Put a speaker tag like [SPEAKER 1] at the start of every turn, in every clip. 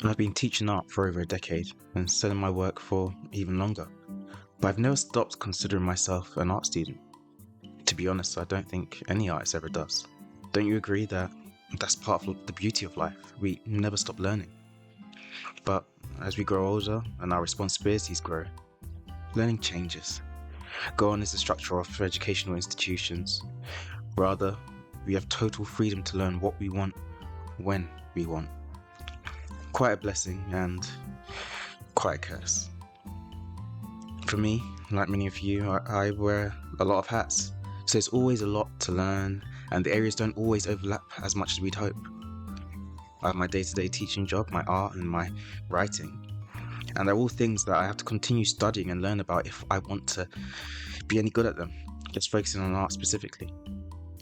[SPEAKER 1] I've been teaching art for over a decade and selling my work for even longer, but I've never stopped considering myself an art student. To be honest, I don't think any artist ever does. Don't you agree that that's part of the beauty of life? We never stop learning. But as we grow older and our responsibilities grow, learning changes. Gone is the structure of educational institutions. Rather, we have total freedom to learn what we want, when we want. Quite a blessing and quite a curse. For me, like many of you, I wear a lot of hats, so there's always a lot to learn, and the areas don't always overlap as much as we'd hope. I have my day-to-day teaching job, my art and my writing, and they're all things that I have to continue studying and learn about if I want to be any good at them. Just focusing on art specifically,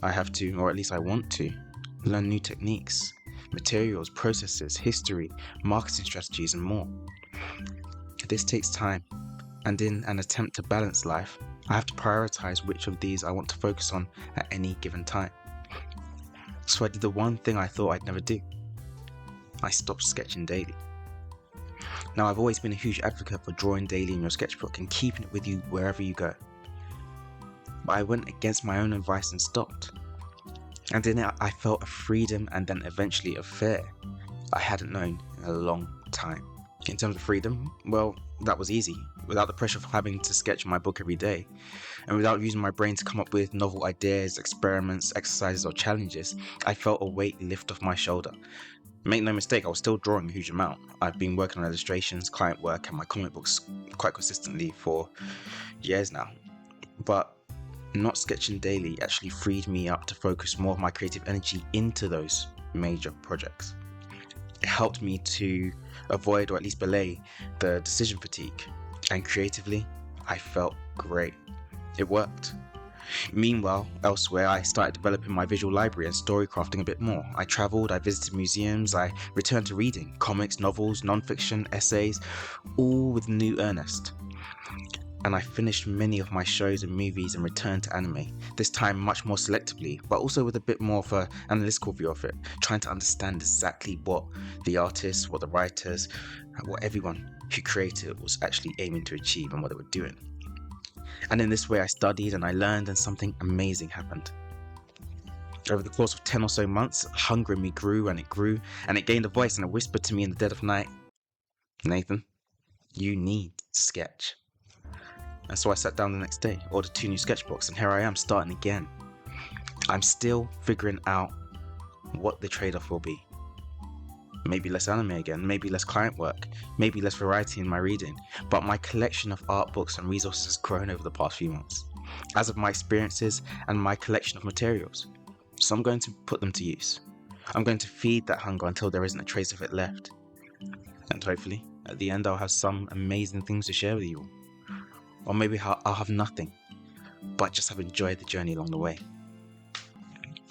[SPEAKER 1] I have to, or at least I want to, learn new techniques, materials, processes, history, marketing strategies, and more. This takes time, and in an attempt to balance life, I have to prioritize which of these I want to focus on at any given time. So I did the one thing I thought I'd never do. I stopped sketching daily. Now, I've always been a huge advocate for drawing daily in your sketchbook and keeping it with you wherever you go. But I went against my own advice and stopped. And in it, I felt a freedom and then eventually a fear I hadn't known in a long time. In terms of freedom, well, that was easy. Without the pressure of having to sketch my book every day, and without using my brain to come up with novel ideas, experiments, exercises, or challenges, I felt a weight lift off my shoulder. Make no mistake, I was still drawing a huge amount. I've been working on illustrations, client work, and my comic books quite consistently for years now. But not sketching daily actually freed me up to focus more of my creative energy into those major projects. It helped me to avoid, or at least belay, the decision fatigue. And creatively, I felt great. It worked. Meanwhile, elsewhere, I started developing my visual library and story crafting a bit more. I traveled, I visited museums, I returned to reading comics, novels, non-fiction, essays, all with new earnest. And I finished many of my shows and movies and returned to anime, this time much more selectively, but also with a bit more of an analytical view of it, trying to understand exactly what the artists, what the writers, what everyone who created it was actually aiming to achieve and what they were doing. And in this way, I studied and I learned, and something amazing happened. Over the course of 10 or so months, hunger in me grew, and it gained a voice, and it whispered to me in the dead of night, "Nathan, you need to sketch." And so I sat down the next day, ordered 2 new sketchbooks, and here I am starting again. I'm still figuring out what the trade-off will be. Maybe less anime again, maybe less client work, maybe less variety in my reading, but my collection of art books and resources has grown over the past few months, as have my experiences and my collection of materials. So I'm going to put them to use. I'm going to feed that hunger until there isn't a trace of it left. And hopefully, at the end, I'll have some amazing things to share with you all. Or maybe I'll have nothing, but just have enjoyed the journey along the way.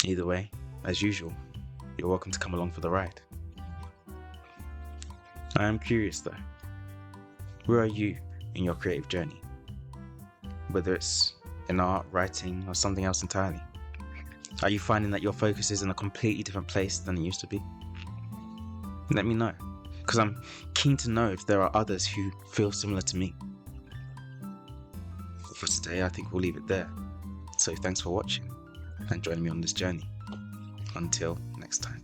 [SPEAKER 1] Either way, as usual, you're welcome to come along for the ride. I am curious though, where are you in your creative journey? Whether it's in art, writing, or something else entirely. Are you finding that your focus is in a completely different place than it used to be? Let me know, because I'm keen to know if there are others who feel similar to me. For today, I think we'll leave it there. So thanks for watching and joining me on this journey. Until next time.